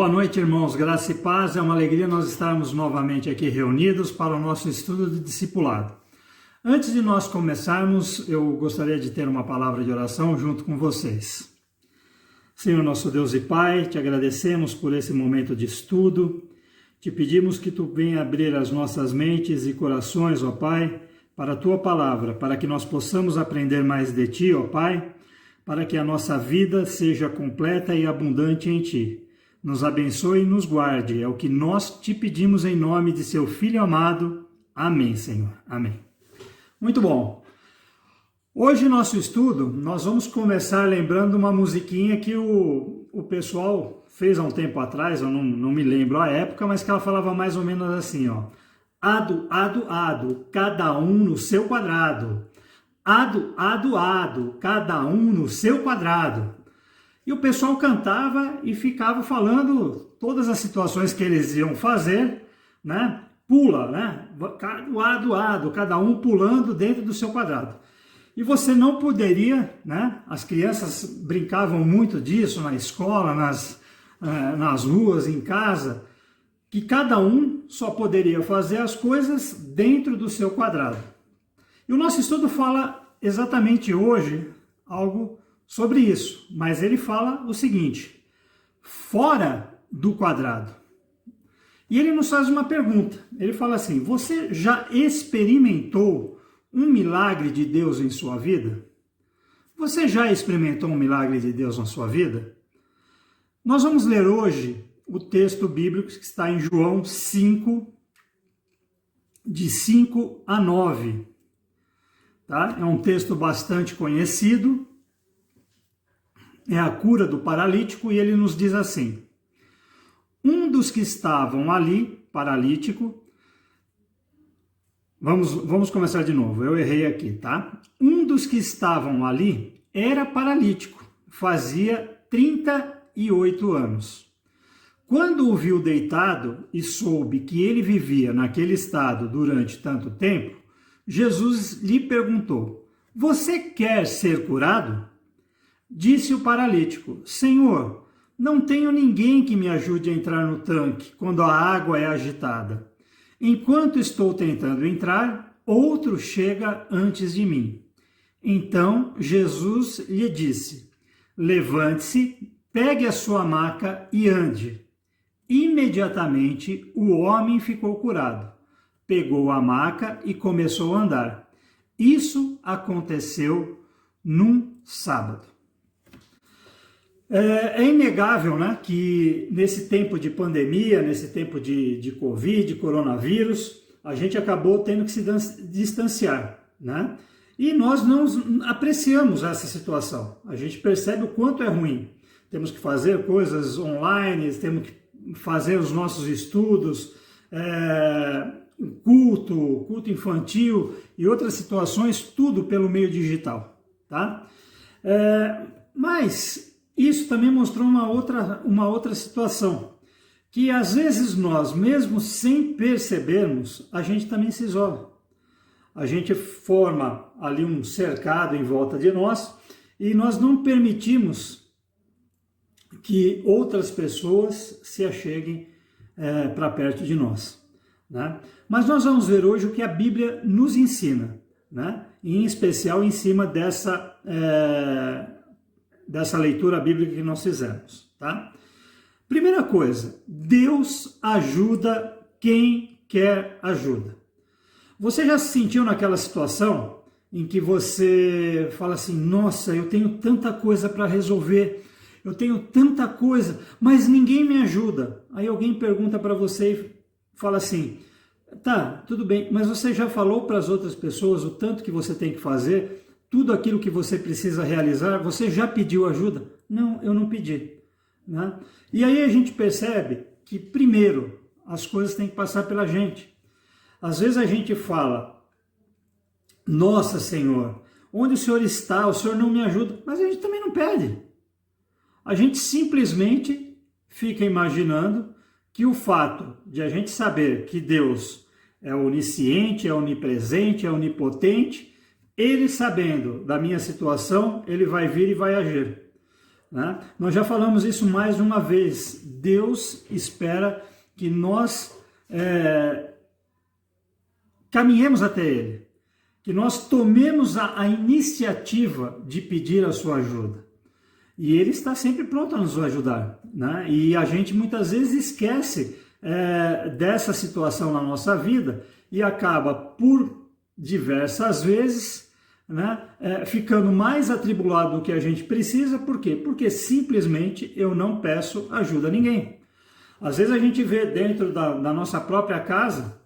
Boa noite, irmãos, graça e paz. É uma alegria nós estarmos novamente aqui reunidos para o nosso estudo de discipulado. Antes de nós começarmos, eu gostaria de ter uma palavra de oração junto com vocês. Senhor, nosso Deus e Pai, te agradecemos por esse momento de estudo. Te pedimos que tu venha abrir as nossas mentes e corações, ó Pai, para a tua palavra, para que nós possamos aprender mais de ti, ó Pai, para que a nossa vida seja completa e abundante em ti. Nos abençoe e nos guarde, é o que nós te pedimos em nome de seu Filho amado. Amém, Senhor. Amém. Muito bom. Hoje, nosso estudo, nós vamos começar lembrando uma musiquinha que o pessoal fez há um tempo atrás, eu não me lembro a época, mas que ela falava mais ou menos assim, ó. Ado, ado, ado, cada um no seu quadrado. Ado, ado, ado, cada um no seu quadrado. E o pessoal cantava e ficava falando todas as situações que eles iam fazer, né? Pula, né? Ado, cada um pulando dentro do seu quadrado. E você não poderia, né? As crianças brincavam muito disso na escola, nas ruas, em casa, que cada um só poderia fazer as coisas dentro do seu quadrado. E o nosso estudo fala exatamente hoje algo sobre isso, mas ele fala o seguinte: fora do quadrado. E ele nos faz uma pergunta, ele fala assim: você já experimentou um milagre de Deus em sua vida? Você já experimentou um milagre de Deus na sua vida? Nós vamos ler hoje o texto bíblico que está em João 5, de 5 a 9. Tá? É um texto bastante conhecido, é a cura do paralítico, e ele nos diz assim: um dos que estavam ali, paralítico, vamos começar de novo, eu errei aqui, tá? Um dos que estavam ali era paralítico, fazia 38 anos. Quando o viu deitado e soube que ele vivia naquele estado durante tanto tempo, Jesus lhe perguntou: você quer ser curado? Disse o paralítico: Senhor, não tenho ninguém que me ajude a entrar no tanque quando a água é agitada. Enquanto estou tentando entrar, outro chega antes de mim. Então Jesus lhe disse: levante-se, pegue a sua maca e ande. Imediatamente o homem ficou curado. Pegou a maca e começou a andar. Isso aconteceu num sábado. É inegável, né, que nesse tempo de pandemia, nesse tempo de Covid, coronavírus, a gente acabou tendo que se distanciar, né? E nós não apreciamos essa situação. A gente percebe o quanto é ruim. Temos que fazer coisas online, temos que fazer os nossos estudos, culto infantil e outras situações, tudo pelo meio digital, tá? Mas isso também mostrou uma outra situação, que às vezes nós, mesmo sem percebermos, a gente também se isola. A gente forma ali um cercado em volta de nós e nós não permitimos que outras pessoas se acheguem para perto de nós, né? Mas nós vamos ver hoje o que a Bíblia nos ensina, né? Em especial em cima dessa leitura bíblica que nós fizemos, tá? Primeira coisa, Deus ajuda quem quer ajuda. Você já se sentiu naquela situação em que você fala assim: nossa, eu tenho tanta coisa para resolver, eu tenho tanta coisa, mas ninguém me ajuda. Aí alguém pergunta para você e fala assim: tá, tudo bem, mas você já falou para as outras pessoas o tanto que você tem que fazer? Tudo aquilo que você precisa realizar, você já pediu ajuda? Não, eu não pedi, né? E aí a gente percebe que, primeiro, as coisas têm que passar pela gente. Às vezes a gente fala: nossa, Senhor, onde o Senhor está? O Senhor não me ajuda. Mas a gente também não pede. A gente simplesmente fica imaginando que o fato de a gente saber que Deus é onisciente, é onipresente, é onipotente, Ele, sabendo da minha situação, Ele vai vir e vai agir. né? Nós já falamos isso mais de uma vez. Deus espera que nós caminhemos até Ele, que nós tomemos a iniciativa de pedir a sua ajuda. E Ele está sempre pronto a nos ajudar, né? E a gente muitas vezes esquece dessa situação na nossa vida e acaba por diversas vezes, né, ficando mais atribulado do que a gente precisa. Por quê? Porque simplesmente eu não peço ajuda a ninguém. Às vezes a gente vê dentro da nossa própria casa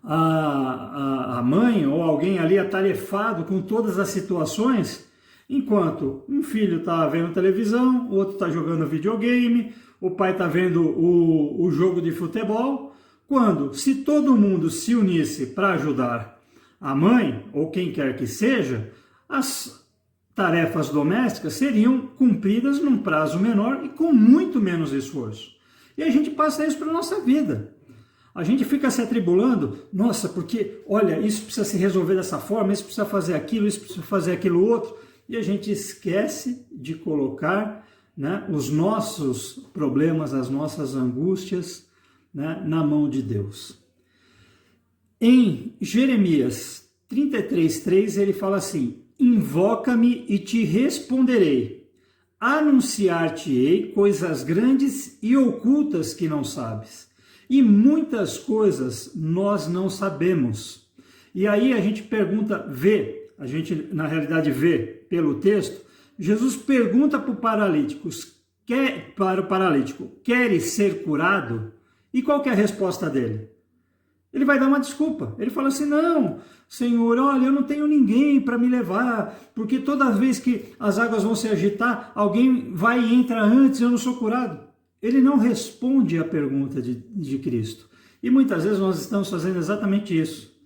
a mãe ou alguém ali atarefado com todas as situações, enquanto um filho está vendo televisão, o outro está jogando videogame, o pai está vendo o jogo de futebol, quando, se todo mundo se unisse para ajudar a mãe, ou quem quer que seja, as tarefas domésticas seriam cumpridas num prazo menor e com muito menos esforço. E a gente passa isso para a nossa vida. A gente fica se atribulando, nossa, porque, olha, isso precisa se resolver dessa forma, isso precisa fazer aquilo, isso precisa fazer aquilo outro, e a gente esquece de colocar, né, os nossos problemas, as nossas angústias, né, na mão de Deus. Em Jeremias 33:3 ele fala assim: invoca-me e te responderei, anunciar-te-ei coisas grandes e ocultas que não sabes. E muitas coisas nós não sabemos. E aí a gente pergunta, a gente na realidade vê pelo texto, Jesus pergunta para o paralítico, queres ser curado? E qual que é a resposta dele? Ele vai dar uma desculpa. Ele fala assim, não, Senhor, olha, eu não tenho ninguém para me levar, porque toda vez que as águas vão se agitar, alguém vai e entra antes, eu não sou curado. Ele não responde à pergunta de Cristo. E muitas vezes nós estamos fazendo exatamente isso,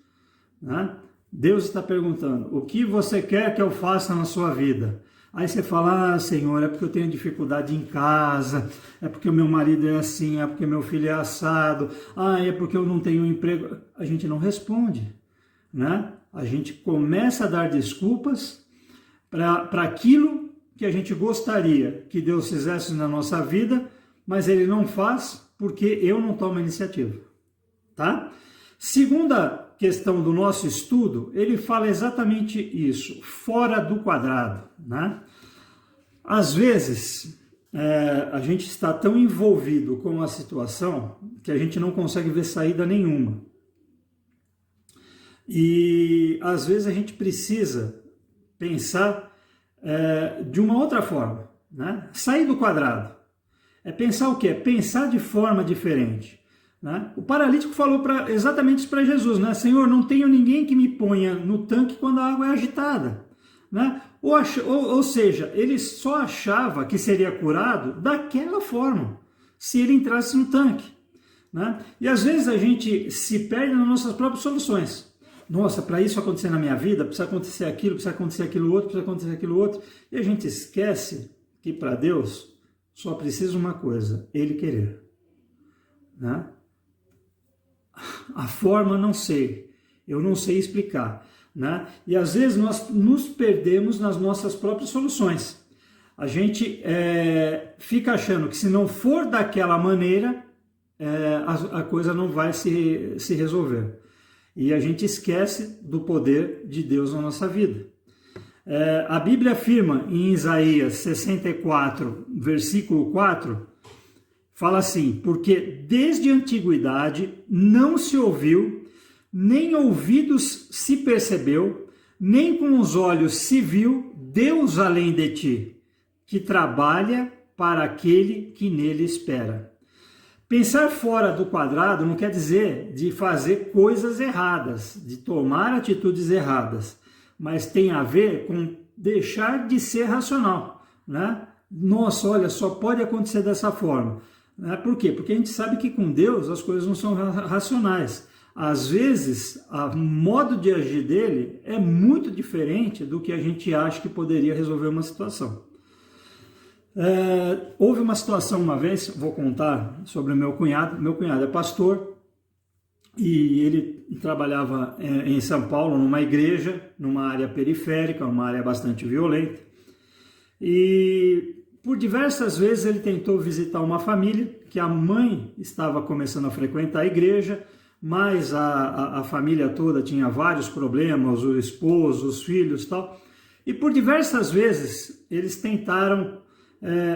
né? Deus está perguntando, o que você quer que eu faça na sua vida? Aí você fala, Senhor, é porque eu tenho dificuldade em casa, é porque o meu marido é assim, é porque meu filho é assado, é porque eu não tenho emprego. A gente não responde, né? A gente começa a dar desculpas para aquilo que a gente gostaria que Deus fizesse na nossa vida, mas Ele não faz porque eu não tomo a iniciativa, tá? Segunda questão do nosso estudo, ele fala exatamente isso, fora do quadrado, né? Às vezes, a gente está tão envolvido com a situação que a gente não consegue ver saída nenhuma. E às vezes a gente precisa pensar de uma outra forma, né? Sair do quadrado. É pensar o quê? É pensar de forma diferente. Né? O paralítico falou exatamente isso para Jesus, né? Senhor, não tenho ninguém que me ponha no tanque quando a água é agitada. Né? Ou seja, ele só achava que seria curado daquela forma, se ele entrasse no tanque. Né? E às vezes a gente se perde nas nossas próprias soluções. Nossa, para isso acontecer na minha vida, precisa acontecer aquilo, precisa acontecer aquilo outro, precisa acontecer aquilo outro. E a gente esquece que para Deus só precisa uma coisa, Ele querer. Né? A forma não sei, eu não sei explicar, né? E às vezes nós nos perdemos nas nossas próprias soluções. A gente fica achando que se não for daquela maneira, a coisa não vai se resolver. E a gente esquece do poder de Deus na nossa vida. A Bíblia afirma em Isaías 64, versículo 4, fala assim, porque desde a antiguidade não se ouviu, nem ouvidos se percebeu, nem com os olhos se viu Deus além de ti, que trabalha para aquele que nele espera. Pensar fora do quadrado não quer dizer de fazer coisas erradas, de tomar atitudes erradas, mas tem a ver com deixar de ser racional, né? Nossa, olha, só pode acontecer dessa forma. Por quê? Porque a gente sabe que com Deus as coisas não são racionais. Às vezes, o modo de agir dele é muito diferente do que a gente acha que poderia resolver uma situação. Houve uma situação uma vez, vou contar sobre o meu cunhado. Meu cunhado é pastor e ele trabalhava em São Paulo, numa igreja, numa área periférica, uma área bastante violenta. E por diversas vezes ele tentou visitar uma família, que a mãe estava começando a frequentar a igreja, mas a família toda tinha vários problemas, o esposo, os filhos e tal. E por diversas vezes eles tentaram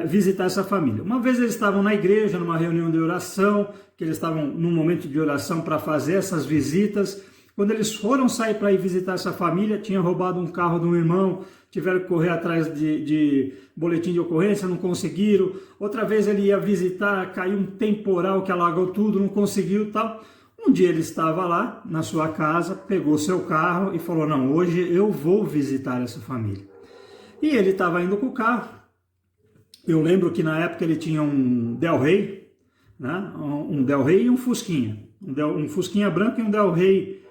visitar essa família. Uma vez eles estavam na igreja, numa reunião de oração, que eles estavam num momento de oração para fazer essas visitas. Quando eles foram sair para ir visitar essa família, tinha roubado um carro de um irmão, tiveram que correr atrás de boletim de ocorrência, não conseguiram. Outra vez ele ia visitar, caiu um temporal que alagou tudo, não conseguiu, tal. Um dia ele estava lá na sua casa, pegou seu carro e falou: não, hoje eu vou visitar essa família. E ele estava indo com o carro. Eu lembro que na época ele tinha um Del Rey, né? Um Del Rey e um Fusquinha. Um Fusquinha branco e um Del Rey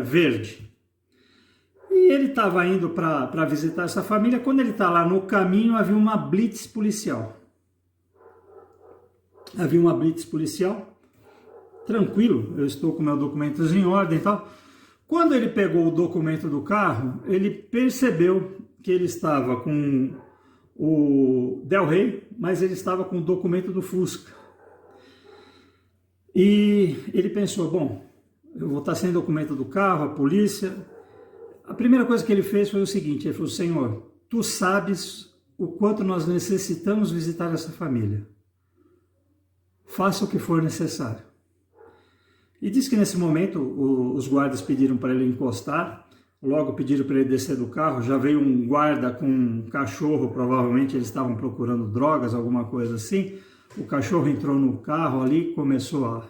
verde. E ele estava indo para visitar essa família. Quando ele está lá no caminho, havia uma blitz policial. Tranquilo, eu estou com meus documentos em ordem e tal. Quando ele pegou o documento do carro, ele percebeu que ele estava com o Del Rey, mas ele estava com o documento do Fusca. E ele pensou: bom, eu vou estar sem documento do carro, a polícia. A primeira coisa que ele fez foi o seguinte: ele falou: Senhor, tu sabes o quanto nós necessitamos visitar essa família. Faça o que for necessário. E diz que nesse momento os guardas pediram para ele encostar, logo pediram para ele descer do carro. Já veio um guarda com um cachorro, provavelmente eles estavam procurando drogas, alguma coisa assim. O cachorro entrou no carro ali, começou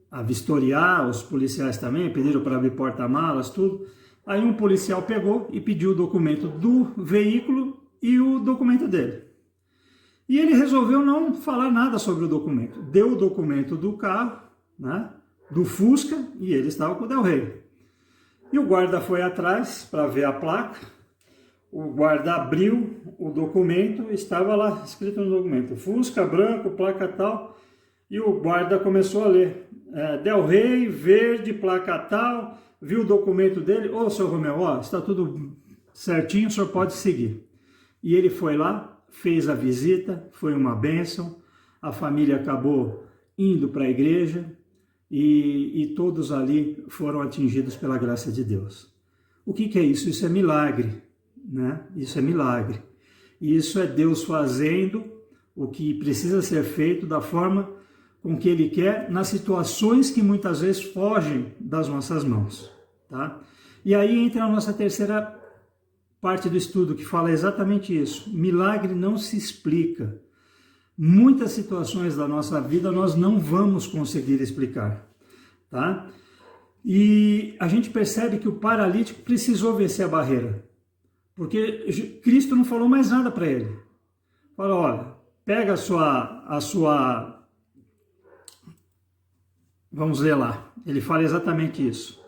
a vistoriar, os policiais também pediram para abrir porta-malas, tudo. Aí um policial pegou e pediu o documento do veículo e o documento dele. E ele resolveu não falar nada sobre o documento. Deu o documento do carro, né, do Fusca, e ele estava com o Del Rey. E o guarda foi atrás para ver a placa. O guarda abriu o documento, estava lá escrito no documento: Fusca branco, placa tal. E o guarda começou a ler: Del Rey, verde, placa tal. Viu o documento dele: ô, seu Romeu, ó, está tudo certinho, o senhor pode seguir. E ele foi lá, fez a visita, foi uma bênção, a família acabou indo para a igreja e todos ali foram atingidos pela graça de Deus. O que é isso? Isso é milagre, né? Isso é milagre. Isso é Deus fazendo o que precisa ser feito da forma com que Ele quer, nas situações que muitas vezes fogem das nossas mãos, tá? E aí entra a nossa terceira parte do estudo, que fala exatamente isso. Milagre não se explica. Muitas situações da nossa vida nós não vamos conseguir explicar, tá? E a gente percebe que o paralítico precisou vencer a barreira, porque Cristo não falou mais nada para ele. Fala: olha, pega a sua... Vamos ler lá. Ele fala exatamente isso.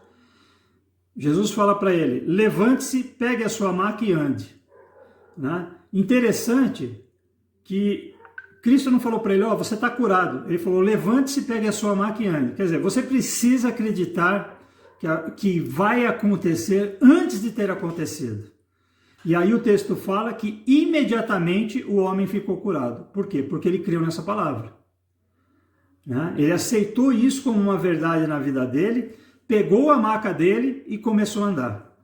Jesus fala para ele: levante-se, pegue a sua maca e ande. Né? Interessante que Cristo não falou para ele: ó, você está curado. Ele falou: levante-se, pegue a sua maca e ande. Quer dizer, você precisa acreditar que vai acontecer antes de ter acontecido. E aí o texto fala que imediatamente o homem ficou curado. Por quê? Porque ele creu nessa palavra. Né? Ele aceitou isso como uma verdade na vida dele, pegou a maca dele e começou a andar.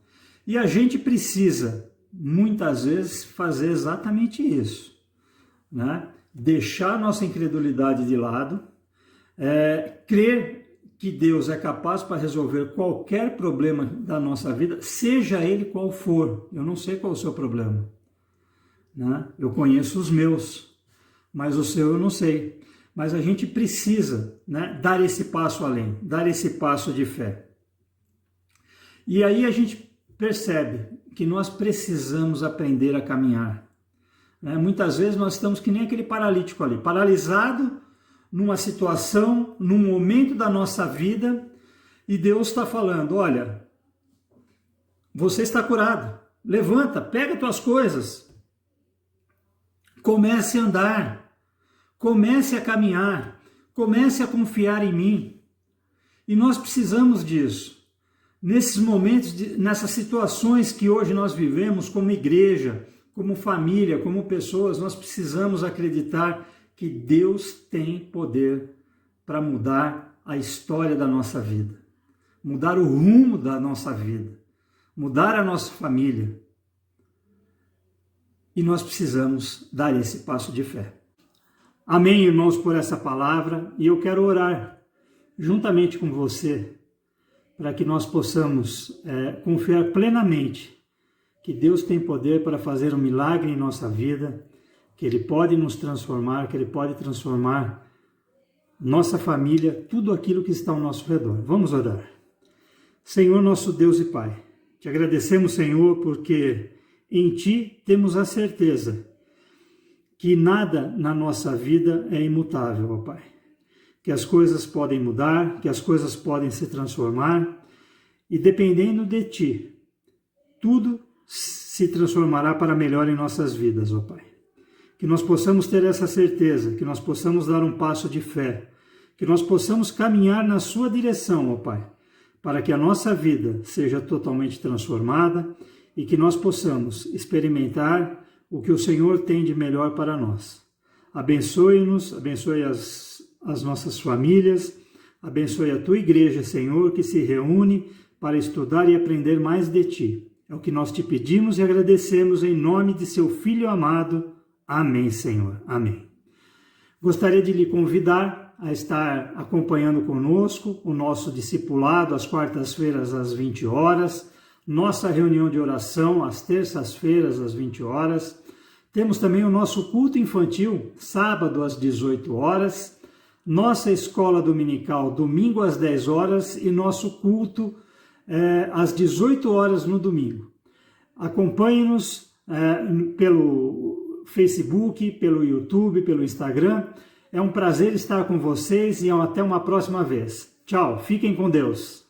E a gente precisa, muitas vezes, fazer exatamente isso, né? Deixar nossa incredulidade de lado, crer que Deus é capaz para resolver qualquer problema da nossa vida, seja ele qual for. Eu não sei qual é o seu problema, né? Eu conheço os meus, mas o seu eu não sei. Mas a gente precisa, né, dar esse passo além, dar esse passo de fé. E aí a gente percebe que nós precisamos aprender a caminhar. Né? Muitas vezes nós estamos que nem aquele paralítico ali, paralisado numa situação, num momento da nossa vida, e Deus está falando: olha, você está curado, levanta, pega tuas coisas, comece a andar. Comece a caminhar, comece a confiar em mim. E nós precisamos disso. nesses momentos, nessas situações que hoje nós vivemos como igreja, como família, como pessoas, nós precisamos acreditar que Deus tem poder para mudar a história da nossa vida, mudar o rumo da nossa vida, mudar a nossa família. E nós precisamos dar esse passo de fé. Amém, irmãos, por essa palavra, e eu quero orar juntamente com você para que nós possamos confiar plenamente que Deus tem poder para fazer um milagre em nossa vida, que Ele pode nos transformar, que Ele pode transformar nossa família, tudo aquilo que está ao nosso redor. Vamos orar. Senhor, nosso Deus e Pai, te agradecemos, Senhor, porque em Ti temos a certeza que nada na nossa vida é imutável, ó Pai. Que as coisas podem mudar, que as coisas podem se transformar, e dependendo de Ti, tudo se transformará para melhor em nossas vidas, ó Pai. Que nós possamos ter essa certeza, que nós possamos dar um passo de fé, que nós possamos caminhar na Sua direção, ó Pai, para que a nossa vida seja totalmente transformada e que nós possamos experimentar o que o Senhor tem de melhor para nós. Abençoe-nos, abençoe as nossas famílias, abençoe a Tua igreja, Senhor, que se reúne para estudar e aprender mais de Ti. É o que nós te pedimos e agradecemos em nome de Seu Filho amado. Amém, Senhor. Amém. Gostaria de lhe convidar a estar acompanhando conosco o nosso discipulado às quartas-feiras às 20 horas, nossa reunião de oração às terças-feiras às 20 horas. Temos também o nosso culto infantil, sábado às 18 horas, nossa escola dominical, domingo às 10 horas e nosso culto às 18 horas no domingo. Acompanhe-nos pelo Facebook, pelo YouTube, pelo Instagram. É um prazer estar com vocês e até uma próxima vez. Tchau, fiquem com Deus.